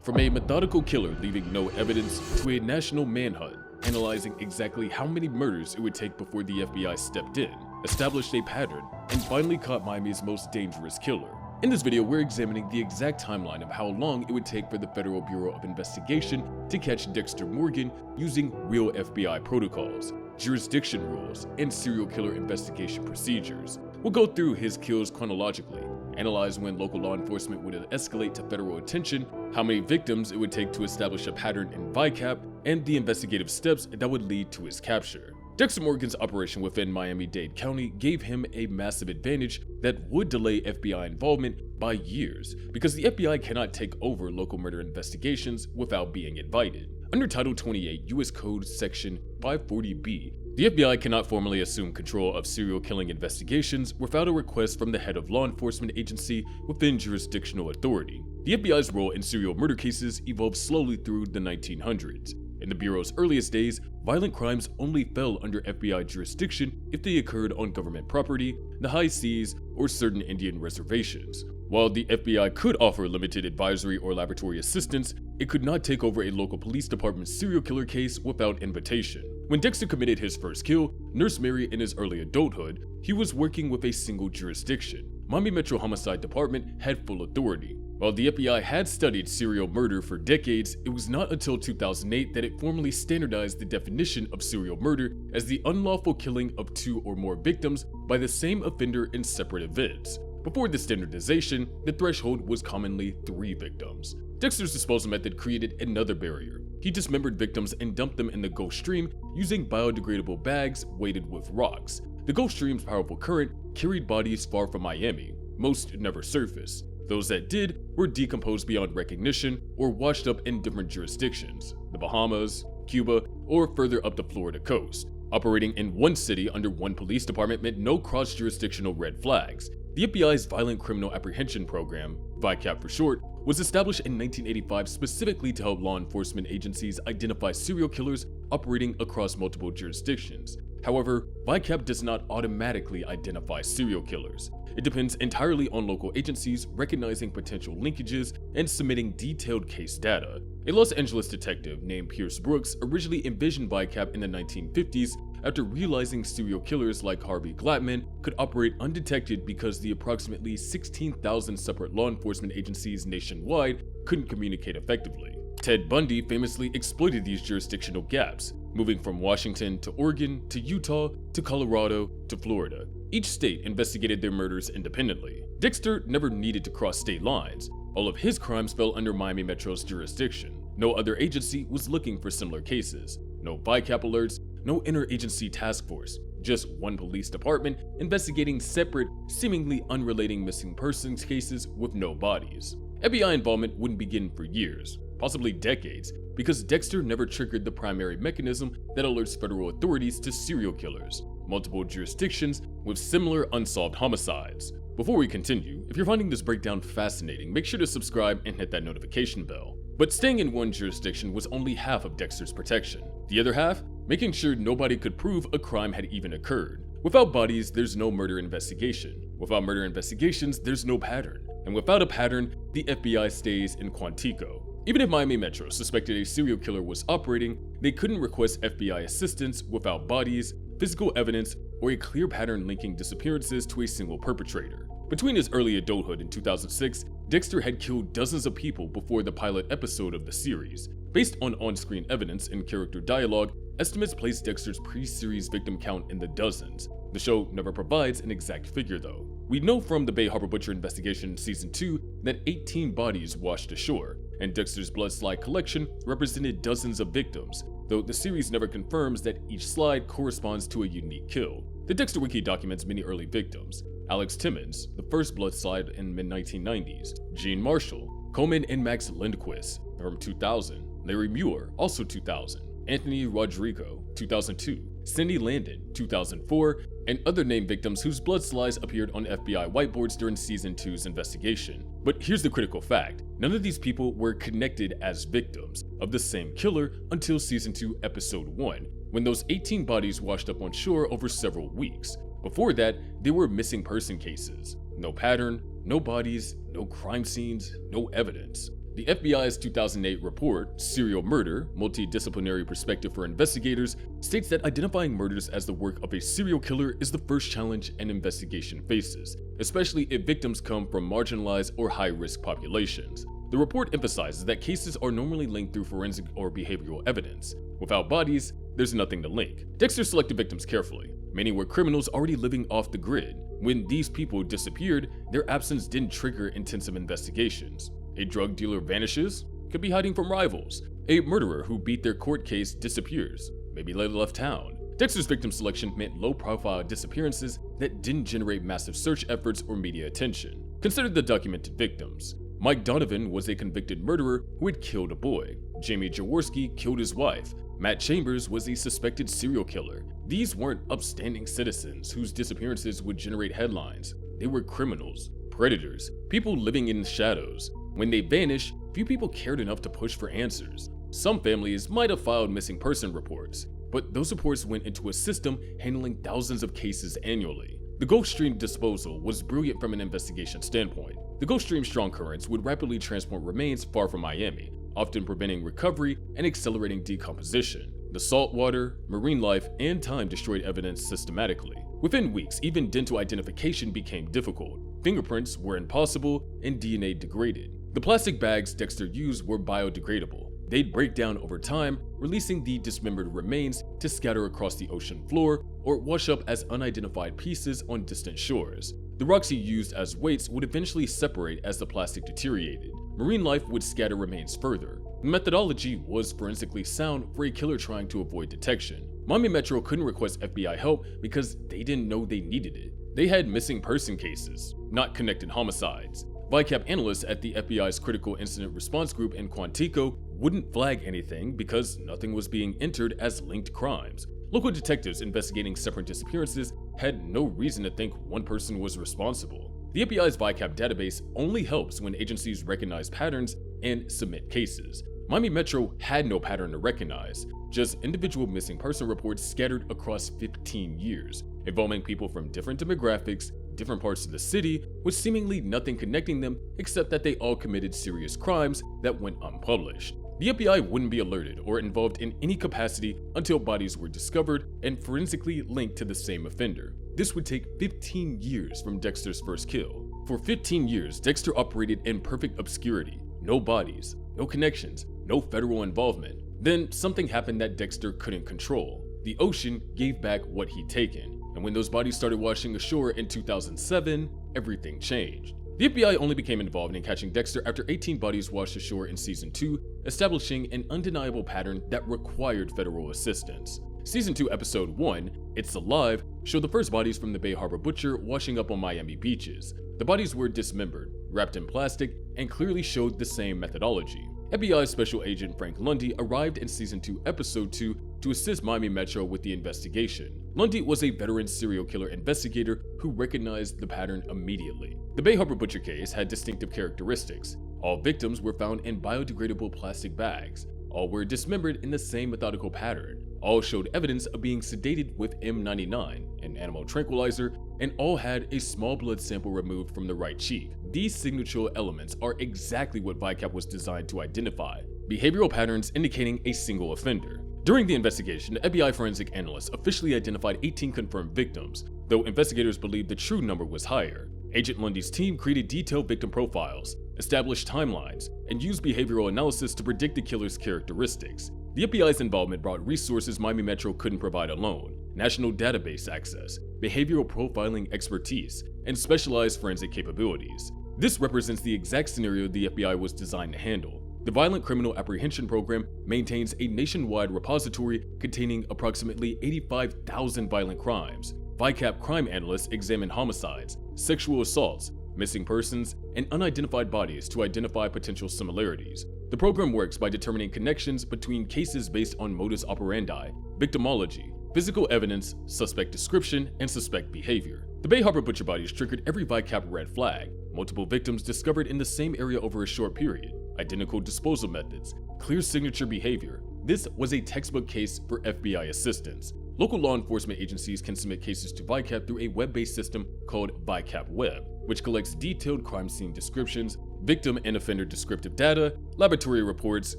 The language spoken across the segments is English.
From a methodical killer leaving no evidence to a national manhunt, analyzing exactly how many murders it would take before the FBI stepped in, established a pattern, and finally caught Miami's most dangerous killer. In this video, we're examining the exact timeline of how long it would take for the Federal Bureau of Investigation to catch Dexter Morgan using real FBI protocols, jurisdiction rules, and serial killer investigation procedures. We'll go through his kills chronologically, analyze when local law enforcement would escalate to federal attention, how many victims it would take to establish a pattern in VICAP, and the investigative steps that would lead to his capture. Dexter Morgan's operation within Miami-Dade County gave him a massive advantage that would delay FBI involvement by years, because the FBI cannot take over local murder investigations without being invited. Under Title 28 U.S. Code Section 540B, the FBI cannot formally assume control of serial killing investigations without a request from the head of law enforcement agency within jurisdictional authority. The FBI's role in serial murder cases evolved slowly through the 1900s. In the Bureau's earliest days, violent crimes only fell under FBI jurisdiction if they occurred on government property, the high seas, or certain Indian reservations. While the FBI could offer limited advisory or laboratory assistance, it could not take over a local police department serial killer case without invitation. When Dexter committed his first kill, Nurse Mary, in his early adulthood, he was working with a single jurisdiction. Miami Metro Homicide Department had full authority. While the FBI had studied serial murder for decades, it was not until 2008 that it formally standardized the definition of serial murder as the unlawful killing of two or more victims by the same offender in separate events. Before the standardization, the threshold was commonly 3 victims. Dexter's disposal method created another barrier. He dismembered victims and dumped them in the Gulf Stream using biodegradable bags weighted with rocks. The Gulf Stream's powerful current carried bodies far from Miami. Most never surfaced. Those that did were decomposed beyond recognition or washed up in different jurisdictions, the Bahamas, Cuba, or further up the Florida coast. Operating in one city under one police department meant no cross-jurisdictional red flags. The FBI's Violent Criminal Apprehension Program, VICAP for short, was established in 1985 specifically to help law enforcement agencies identify serial killers operating across multiple jurisdictions. However, VICAP does not automatically identify serial killers. It depends entirely on local agencies recognizing potential linkages and submitting detailed case data. A Los Angeles detective named Pierce Brooks originally envisioned VICAP in the 1950s after realizing serial killers like Harvey Glattman could operate undetected because the approximately 16,000 separate law enforcement agencies nationwide couldn't communicate effectively. Ted Bundy famously exploited these jurisdictional gaps, moving from Washington to Oregon to Utah to Colorado to Florida. Each state investigated their murders independently. Dexter never needed to cross state lines. All of his crimes fell under Miami Metro's jurisdiction. No other agency was looking for similar cases. No VICAP alerts, no interagency task force. Just one police department investigating separate, seemingly unrelating missing persons cases with no bodies. FBI involvement wouldn't begin for years, possibly decades, because Dexter never triggered the primary mechanism that alerts federal authorities to serial killers: multiple jurisdictions with similar unsolved homicides. Before we continue, if you're finding this breakdown fascinating, make sure to subscribe and hit that notification bell. But staying in one jurisdiction was only half of Dexter's protection. The other half? Making sure nobody could prove a crime had even occurred. Without bodies, there's no murder investigation. Without murder investigations, there's no pattern. And without a pattern, the FBI stays in Quantico. Even if Miami Metro suspected a serial killer was operating, they couldn't request FBI assistance without bodies, physical evidence, or a clear pattern linking disappearances to a single perpetrator. Between his early adulthood in 2006, Dexter had killed dozens of people before the pilot episode of the series. Based on on-screen evidence and character dialogue, estimates place Dexter's pre-series victim count in the dozens. The show never provides an exact figure though. We know from the Bay Harbor Butcher investigation in Season 2 that 18 bodies washed ashore, and Dexter's blood slide collection represented dozens of victims, though the series never confirms that each slide corresponds to a unique kill. The Dexter Wiki documents many early victims: Alex Timmons, the first blood slide in mid-1990s, Gene Marshall, Coleman and Max Lindquist from 2000, Larry Muir, also 2000, Anthony Rodrigo, 2002, Cindy Landon, 2004, and other named victims whose blood slides appeared on FBI whiteboards during Season 2's investigation. But here's the critical fact: none of these people were connected as victims of the same killer until Season 2, Episode 1, when those 18 bodies washed up on shore over several weeks. Before that, they were missing person cases. No pattern, no bodies, no crime scenes, no evidence. The FBI's 2008 report, Serial Murder: Multidisciplinary Perspective for Investigators, states that identifying murders as the work of a serial killer is the first challenge an investigation faces, especially if victims come from marginalized or high-risk populations. The report emphasizes that cases are normally linked through forensic or behavioral evidence. Without bodies, there's nothing to link. Dexter selected victims carefully. Many were criminals already living off the grid. When these people disappeared, their absence didn't trigger intensive investigations. A drug dealer vanishes, could be hiding from rivals. A murderer who beat their court case disappears, maybe they left town. Dexter's victim selection meant low-profile disappearances that didn't generate massive search efforts or media attention. Consider the documented victims. Mike Donovan was a convicted murderer who had killed a boy. Jamie Jaworski killed his wife. Matt Chambers was a suspected serial killer. These weren't upstanding citizens whose disappearances would generate headlines. They were criminals, predators, people living in the shadows. When they vanished, few people cared enough to push for answers. Some families might have filed missing person reports, but those reports went into a system handling thousands of cases annually. The Gulf Stream disposal was brilliant from an investigation standpoint. The Gulf Stream's strong currents would rapidly transport remains far from Miami, often preventing recovery and accelerating decomposition. The salt water, marine life, and time destroyed evidence systematically. Within weeks, even dental identification became difficult. Fingerprints were impossible, and DNA degraded. The plastic bags Dexter used were biodegradable. They'd break down over time, releasing the dismembered remains to scatter across the ocean floor or wash up as unidentified pieces on distant shores. The rocks he used as weights would eventually separate as the plastic deteriorated. Marine life would scatter remains further. The methodology was forensically sound for a killer trying to avoid detection. Miami Metro couldn't request FBI help because they didn't know they needed it. They had missing person cases, not connected homicides. VICAP analysts at the FBI's Critical Incident Response Group in Quantico wouldn't flag anything because nothing was being entered as linked crimes. Local detectives investigating separate disappearances had no reason to think one person was responsible. The FBI's VICAP database only helps when agencies recognize patterns and submit cases. Miami Metro had no pattern to recognize, just individual missing person reports scattered across 15 years, involving people from different demographics, different parts of the city, with seemingly nothing connecting them except that they all committed serious crimes that went unpublished. The FBI wouldn't be alerted or involved in any capacity until bodies were discovered and forensically linked to the same offender. This would take 15 years from Dexter's first kill. For 15 years, Dexter operated in perfect obscurity. No bodies, no connections, no federal involvement. Then something happened that Dexter couldn't control. The ocean gave back what he'd taken. And when those bodies started washing ashore in 2007, everything changed. The FBI only became involved in catching Dexter after 18 bodies washed ashore in Season 2, establishing an undeniable pattern that required federal assistance. Season 2, Episode 1, It's Alive, showed the first bodies from the Bay Harbor Butcher washing up on Miami beaches. The bodies were dismembered, wrapped in plastic, and clearly showed the same methodology. FBI Special Agent Frank Lundy arrived in Season 2, Episode 2 to assist Miami Metro with the investigation. Lundy was a veteran serial killer investigator who recognized the pattern immediately. The Bay Harbor Butcher case had distinctive characteristics. All victims were found in biodegradable plastic bags. All were dismembered in the same methodical pattern. All showed evidence of being sedated with M99, an animal tranquilizer, and all had a small blood sample removed from the right cheek. These signature elements are exactly what VICAP was designed to identify, behavioral patterns indicating a single offender. During the investigation, the FBI forensic analysts officially identified 18 confirmed victims, though investigators believed the true number was higher. Agent Lundy's team created detailed victim profiles, established timelines, and used behavioral analysis to predict the killer's characteristics. The FBI's involvement brought resources Miami Metro couldn't provide alone: national database access, behavioral profiling expertise, and specialized forensic capabilities. This represents the exact scenario the FBI was designed to handle. The Violent Criminal Apprehension Program maintains a nationwide repository containing approximately 85,000 violent crimes. VICAP crime analysts examine homicides, sexual assaults, missing persons, and unidentified bodies to identify potential similarities. The program works by determining connections between cases based on modus operandi, victimology, physical evidence, suspect description, and suspect behavior. The Bay Harbor Butcher bodies triggered every VICAP red flag. Multiple victims discovered in the same area over a short period. Identical disposal methods, clear signature behavior. This was a textbook case for FBI assistance. Local law enforcement agencies can submit cases to VICAP through a web-based system called VICAP Web, which collects detailed crime scene descriptions, victim and offender descriptive data, laboratory reports,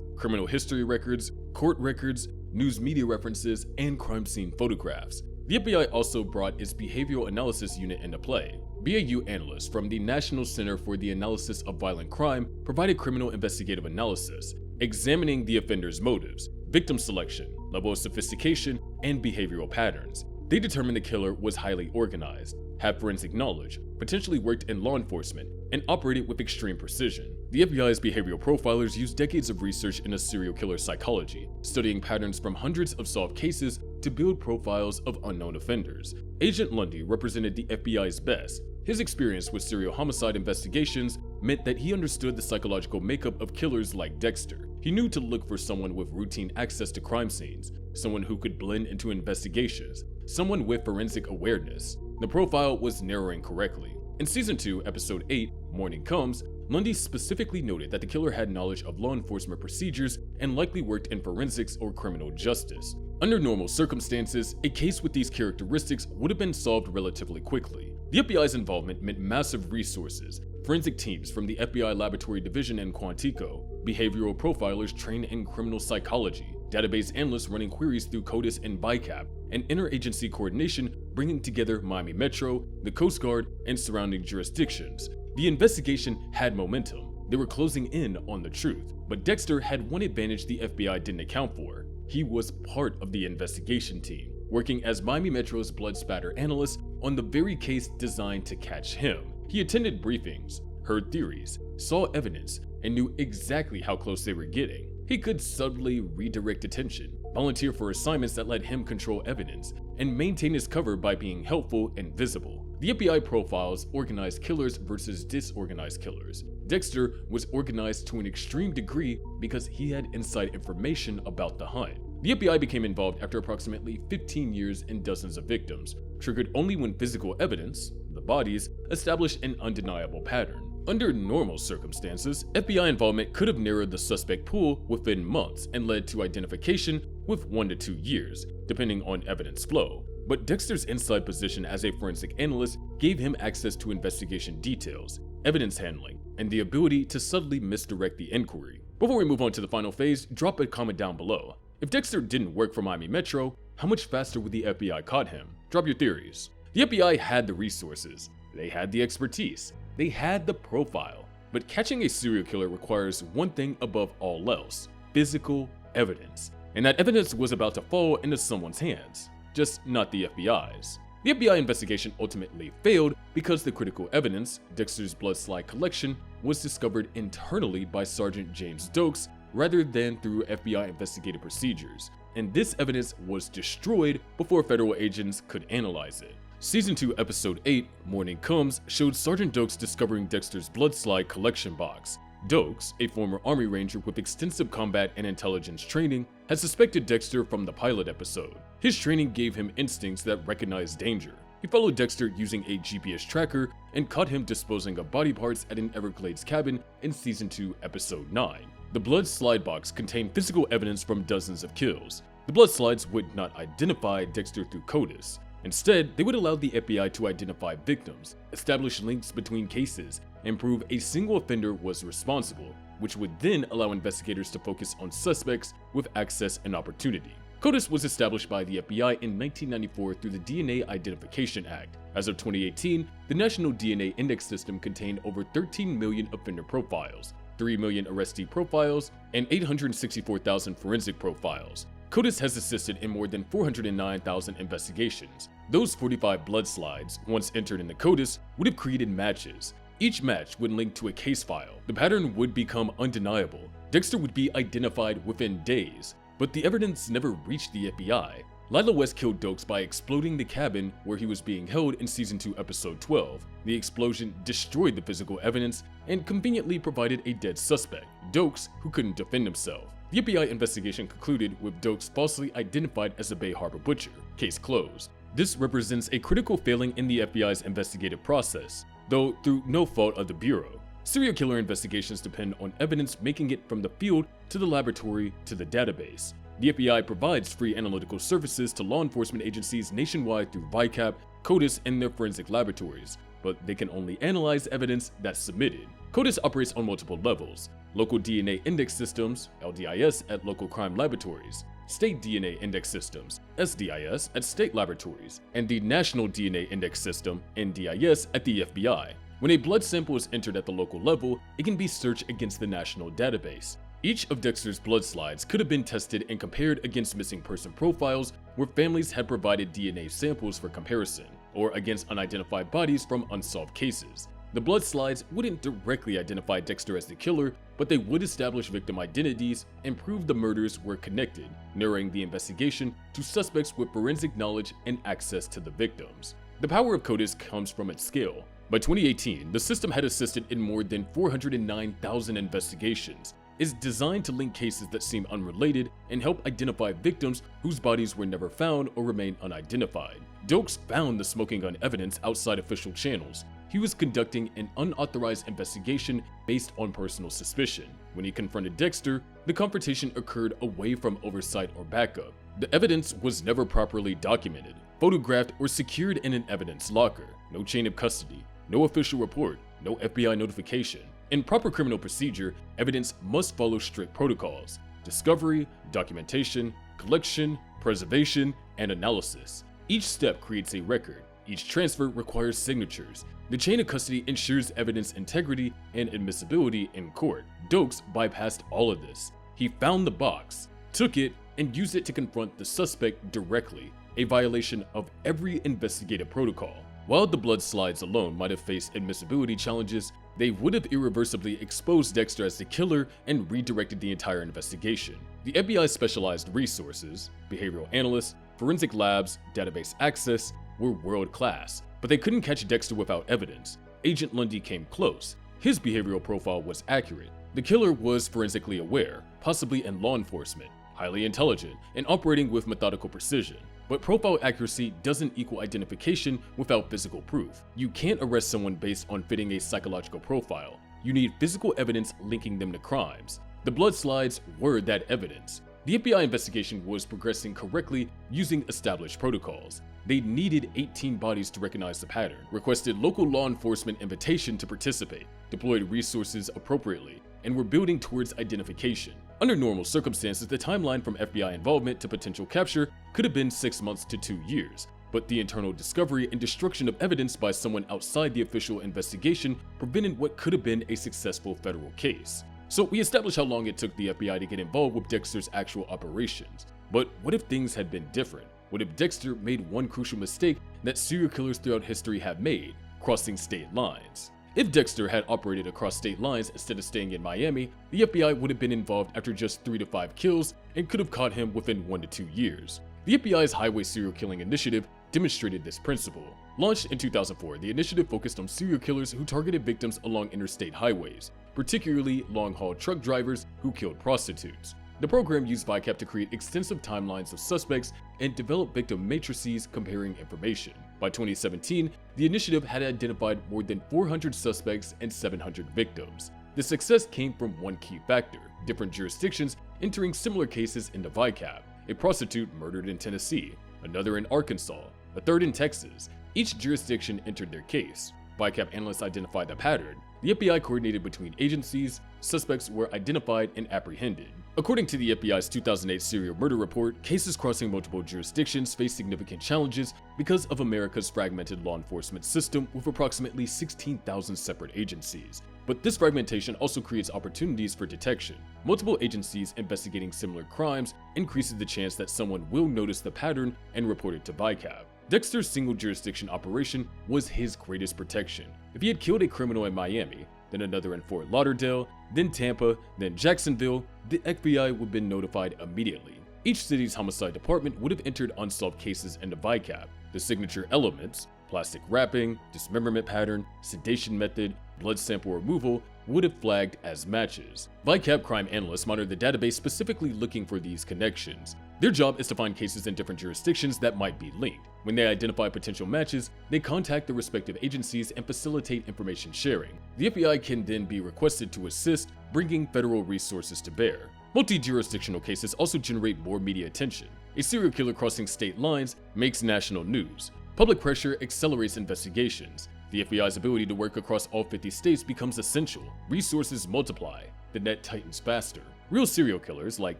criminal history records, court records, news media references, and crime scene photographs. The FBI also brought its Behavioral Analysis Unit into play. BAU analysts from the National Center for the Analysis of Violent Crime provided criminal investigative analysis, examining the offender's motives, victim selection, level of sophistication, and behavioral patterns. They determined the killer was highly organized, had forensic knowledge, potentially worked in law enforcement, and operated with extreme precision. The FBI's behavioral profilers used decades of research into serial killer psychology, studying patterns from hundreds of solved cases to build profiles of unknown offenders. Agent Lundy represented the FBI's best. His experience with serial homicide investigations meant that he understood the psychological makeup of killers like Dexter. He knew to look for someone with routine access to crime scenes, someone who could blend into investigations, someone with forensic awareness. The profile was narrowing correctly. In Season 2, Episode 8, Morning Comes, Lundy specifically noted that the killer had knowledge of law enforcement procedures and likely worked in forensics or criminal justice. Under normal circumstances, a case with these characteristics would have been solved relatively quickly. The FBI's involvement meant massive resources, forensic teams from the FBI Laboratory Division in Quantico, behavioral profilers trained in criminal psychology, database analysts running queries through CODIS and BICAP, and interagency coordination bringing together Miami Metro, the Coast Guard, and surrounding jurisdictions. The investigation had momentum. They were closing in on the truth, but Dexter had one advantage the FBI didn't account for. He was part of the investigation team, working as Miami Metro's blood spatter analyst on the very case designed to catch him. He attended briefings, heard theories, saw evidence, and knew exactly how close they were getting. He could subtly redirect attention, volunteer for assignments that let him control evidence, and maintain his cover by being helpful and visible. The FBI profiles organized killers versus disorganized killers. Dexter was organized to an extreme degree because he had inside information about the hunt. The FBI became involved after approximately 15 years and dozens of victims, triggered only when physical evidence, the bodies, established an undeniable pattern. Under normal circumstances, FBI involvement could have narrowed the suspect pool within months and led to identification with 1 to 2 years, depending on evidence flow. But Dexter's inside position as a forensic analyst gave him access to investigation details, evidence handling, and the ability to subtly misdirect the inquiry. Before we move on to the final phase, drop a comment down below. If Dexter didn't work for Miami Metro, how much faster would the FBI caught him? Drop your theories. The FBI had the resources, they had the expertise, they had the profile, but catching a serial killer requires one thing above all else: physical evidence. And that evidence was about to fall into someone's hands, just not the FBI's. The FBI investigation ultimately failed because the critical evidence, Dexter's blood slide collection, was discovered internally by Sergeant James Dokes rather than through FBI investigative procedures, and this evidence was destroyed before federal agents could analyze it. Season 2, Episode 8, Morning Comes, showed Sergeant Dokes discovering Dexter's blood slide collection box. Dokes, a former Army Ranger with extensive combat and intelligence training, had suspected Dexter from the pilot episode. His training gave him instincts that recognized danger. He followed Dexter using a GPS tracker and caught him disposing of body parts at an Everglades cabin in Season 2, Episode 9. The blood slide box contained physical evidence from dozens of kills. The blood slides would not identify Dexter through CODIS. Instead, they would allow the FBI to identify victims, establish links between cases, and prove a single offender was responsible, which would then allow investigators to focus on suspects with access and opportunity. CODIS was established by the FBI in 1994 through the DNA Identification Act. As of 2018, the National DNA Index System contained over 13 million offender profiles, 3 million arrestee profiles, and 864,000 forensic profiles. CODIS has assisted in more than 409,000 investigations. Those 45 blood slides, once entered in the CODIS, would have created matches. Each match would link to a case file. The pattern would become undeniable. Dexter would be identified within days, but the evidence never reached the FBI. Lila West killed Dokes by exploding the cabin where he was being held in Season 2, Episode 12. The explosion destroyed the physical evidence and conveniently provided a dead suspect, Dokes, who couldn't defend himself. The FBI investigation concluded with Dokes falsely identified as a Bay Harbor butcher. Case closed. This represents a critical failing in the FBI's investigative process, though through no fault of the Bureau. Serial killer investigations depend on evidence making it from the field to the laboratory to the database. The FBI provides free analytical services to law enforcement agencies nationwide through VICAP, CODIS, and their forensic laboratories, but they can only analyze evidence that's submitted. CODIS operates on multiple levels: local DNA index systems, LDIS, at local crime laboratories, state DNA index systems, SDIS, at state laboratories, and the National DNA Index System, NDIS, at the FBI. When a blood sample is entered at the local level, it can be searched against the national database. Each of Dexter's blood slides could have been tested and compared against missing person profiles where families had provided DNA samples for comparison, or against unidentified bodies from unsolved cases. The blood slides wouldn't directly identify Dexter as the killer, but they would establish victim identities and prove the murders were connected, narrowing the investigation to suspects with forensic knowledge and access to the victims. The power of CODIS comes from its scale. By 2018, the system had assisted in more than 409,000 investigations. It's designed to link cases that seem unrelated and help identify victims whose bodies were never found or remain unidentified. Dokes found the smoking gun evidence outside official channels. He was conducting an unauthorized investigation based on personal suspicion. When he confronted Dexter, the confrontation occurred away from oversight or backup. The evidence was never properly documented, photographed, or secured in an evidence locker. No chain of custody, no official report, no FBI notification. In proper criminal procedure, evidence must follow strict protocols: discovery, documentation, collection, preservation, and analysis. Each step creates a record. Each transfer requires signatures. The chain of custody ensures evidence integrity and admissibility in court. Dokes bypassed all of this. He found the box, took it, and used it to confront the suspect directly, a violation of every investigative protocol. While the blood slides alone might have faced admissibility challenges, they would have irreversibly exposed Dexter as the killer and redirected the entire investigation. The FBI's specialized resources, behavioral analysts, forensic labs, database access, were world-class, but they couldn't catch Dexter without evidence. Agent Lundy came close. His behavioral profile was accurate. The killer was forensically aware, possibly in law enforcement, highly intelligent, and operating with methodical precision. But profile accuracy doesn't equal identification without physical proof. You can't arrest someone based on fitting a psychological profile. You need physical evidence linking them to crimes. The blood slides were that evidence. The FBI investigation was progressing correctly using established protocols. They needed 18 bodies to recognize the pattern, requested local law enforcement invitation to participate, deployed resources appropriately, and were building towards identification. Under normal circumstances, the timeline from FBI involvement to potential capture could have been 6 months to 2 years, but the internal discovery and destruction of evidence by someone outside the official investigation prevented what could have been a successful federal case. So we established how long it took the FBI to get involved with Dexter's actual operations. But what if things had been different? What if Dexter made one crucial mistake that serial killers throughout history have made: crossing state lines? If Dexter had operated across state lines instead of staying in Miami, the FBI would have been involved after just 3 to 5 kills and could have caught him within 1 to 2 years. The FBI's Highway Serial Killing Initiative demonstrated this principle. Launched in 2004, the initiative focused on serial killers who targeted victims along interstate highways, particularly long-haul truck drivers who killed prostitutes. The program used VICAP to create extensive timelines of suspects and develop victim matrices comparing information. By 2017, the initiative had identified more than 400 suspects and 700 victims. The success came from one key factor: different jurisdictions entering similar cases into VICAP. A prostitute murdered in Tennessee, another in Arkansas, a third in Texas. Each jurisdiction entered their case. VICAP analysts identified the pattern. The FBI coordinated between agencies. Suspects were identified and apprehended. According to the FBI's 2008 serial murder report, cases crossing multiple jurisdictions face significant challenges because of America's fragmented law enforcement system with approximately 16,000 separate agencies. But this fragmentation also creates opportunities for detection. Multiple agencies investigating similar crimes increases the chance that someone will notice the pattern and report it to VICAP. Dexter's single jurisdiction operation was his greatest protection. If he had killed a criminal in Miami, then another in Fort Lauderdale, then Tampa, then Jacksonville, the FBI would have been notified immediately. Each city's homicide department would have entered unsolved cases into VICAP. The signature elements, plastic wrapping, dismemberment pattern, sedation method, blood sample removal, would have flagged as matches. VICAP crime analysts monitor the database specifically looking for these connections. Their job is to find cases in different jurisdictions that might be linked. When they identify potential matches, they contact the respective agencies and facilitate information sharing. The FBI can then be requested to assist, bringing federal resources to bear. Multi-jurisdictional cases also generate more media attention. A serial killer crossing state lines makes national news. Public pressure accelerates investigations. The FBI's ability to work across all 50 states becomes essential. Resources multiply. The net tightens faster. Real serial killers like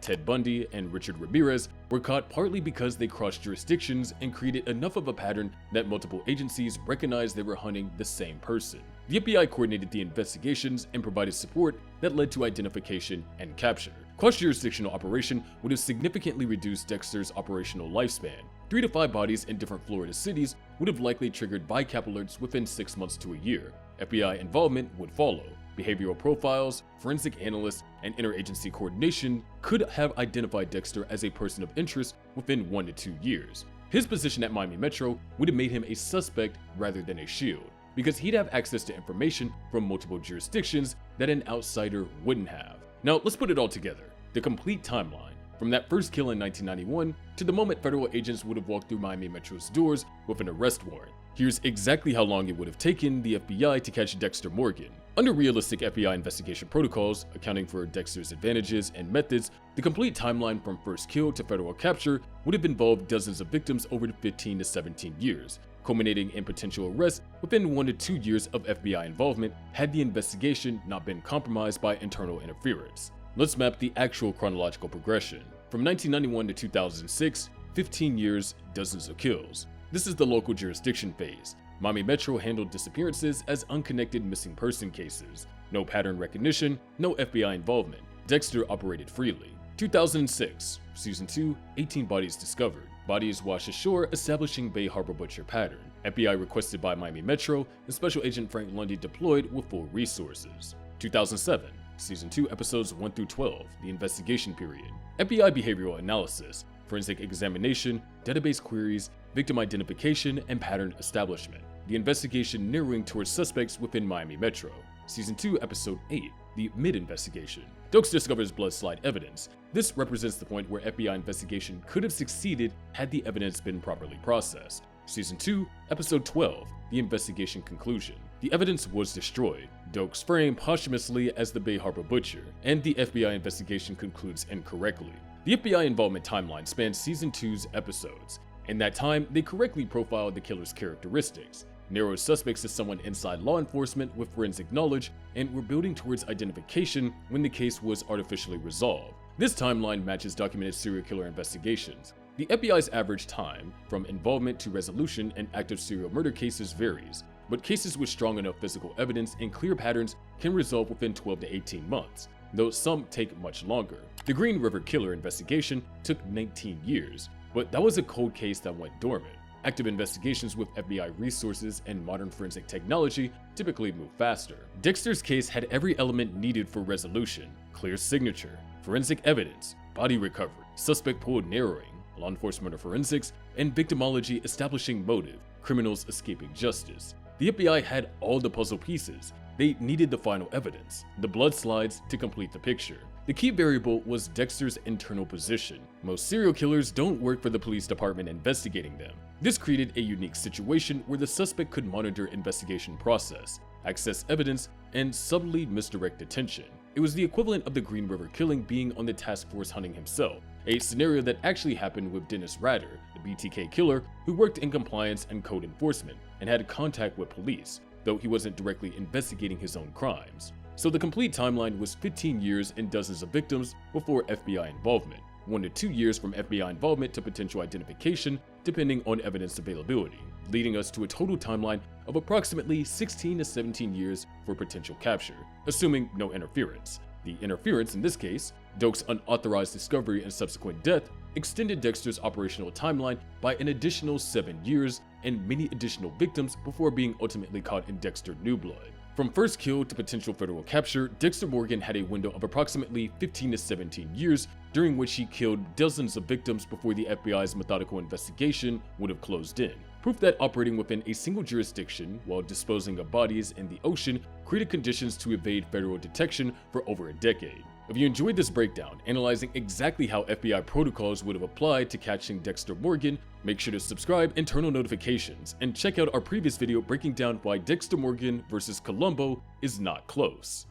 Ted Bundy and Richard Ramirez were caught partly because they crossed jurisdictions and created enough of a pattern that multiple agencies recognized they were hunting the same person. The FBI coordinated the investigations and provided support that led to identification and capture. Cross-jurisdictional operation would have significantly reduced Dexter's operational lifespan. 3 to 5 bodies in different Florida cities would have likely triggered BiCap alerts within 6 months to a year. FBI involvement would follow. Behavioral profiles, forensic analysts, and interagency coordination could have identified Dexter as a person of interest within 1 to 2 years. His position at Miami Metro would have made him a suspect rather than a shield, because he'd have access to information from multiple jurisdictions that an outsider wouldn't have. Now, let's put it all together. The complete timeline, from that first kill in 1991 to the moment federal agents would have walked through Miami Metro's doors with an arrest warrant. Here's exactly how long it would have taken the FBI to catch Dexter Morgan. Under realistic FBI investigation protocols, accounting for Dexter's advantages and methods, the complete timeline from first kill to federal capture would have involved dozens of victims over 15 to 17 years, culminating in potential arrest within 1 to 2 years of FBI involvement had the investigation not been compromised by internal interference. Let's map the actual chronological progression. From 1991 to 2006, 15 years, dozens of kills. This is the local jurisdiction phase. Miami Metro handled disappearances as unconnected missing person cases. No pattern recognition, no FBI involvement. Dexter operated freely. 2006, Season 2, 18 bodies discovered. Bodies washed ashore, establishing Bay Harbor Butcher pattern. FBI requested by Miami Metro, and Special Agent Frank Lundy deployed with full resources. 2007, Season 2, Episodes 1 through 12, the investigation period. FBI behavioral analysis, forensic examination, database queries, victim identification, and pattern establishment. The investigation narrowing towards suspects within Miami Metro. Season 2, Episode 8, the mid-investigation. Dokes discovers blood slide evidence. This represents the point where FBI investigation could have succeeded had the evidence been properly processed. Season 2, Episode 12, the investigation conclusion. The evidence was destroyed. Dokes framed posthumously as the Bay Harbor Butcher, and the FBI investigation concludes incorrectly. The FBI involvement timeline spans Season 2's episodes. In that time, they correctly profiled the killer's characteristics, narrowed suspects as someone inside law enforcement with forensic knowledge, and were building towards identification when the case was artificially resolved. This timeline matches documented serial killer investigations. The FBI's average time from involvement to resolution in active serial murder cases varies, but cases with strong enough physical evidence and clear patterns can resolve within 12 to 18 months, though some take much longer. The Green River Killer investigation took 19 years, but that was a cold case that went dormant. Active investigations with FBI resources and modern forensic technology typically move faster. Dexter's case had every element needed for resolution: clear signature, forensic evidence, body recovery, suspect pool narrowing, law enforcement forensics, and victimology establishing motive, criminals escaping justice. The FBI had all the puzzle pieces. They needed the final evidence, the blood slides, to complete the picture. The key variable was Dexter's internal position. Most serial killers don't work for the police department investigating them. This created a unique situation where the suspect could monitor investigation process, access evidence, and subtly misdirect attention. It was the equivalent of the Green River killing being on the task force hunting himself, a scenario that actually happened with Dennis Rader, the BTK killer who worked in compliance and code enforcement and had contact with police, though he wasn't directly investigating his own crimes. So the complete timeline was 15 years and dozens of victims before FBI involvement, 1 to 2 years from FBI involvement to potential identification, depending on evidence availability, leading us to a total timeline of approximately 16 to 17 years for potential capture, assuming no interference. The interference in this case, Dokes' unauthorized discovery and subsequent death, extended Dexter's operational timeline by an additional 7 years and many additional victims before being ultimately caught in Dexter New Blood. From first kill to potential federal capture, Dexter Morgan had a window of approximately 15 to 17 years, during which he killed dozens of victims before the FBI's methodical investigation would have closed in. Proof that operating within a single jurisdiction while disposing of bodies in the ocean created conditions to evade federal detection for over a decade. If you enjoyed this breakdown, analyzing exactly how FBI protocols would have applied to catching Dexter Morgan, make sure to subscribe and turn on notifications, and check out our previous video breaking down why Dexter Morgan versus Columbo is not close.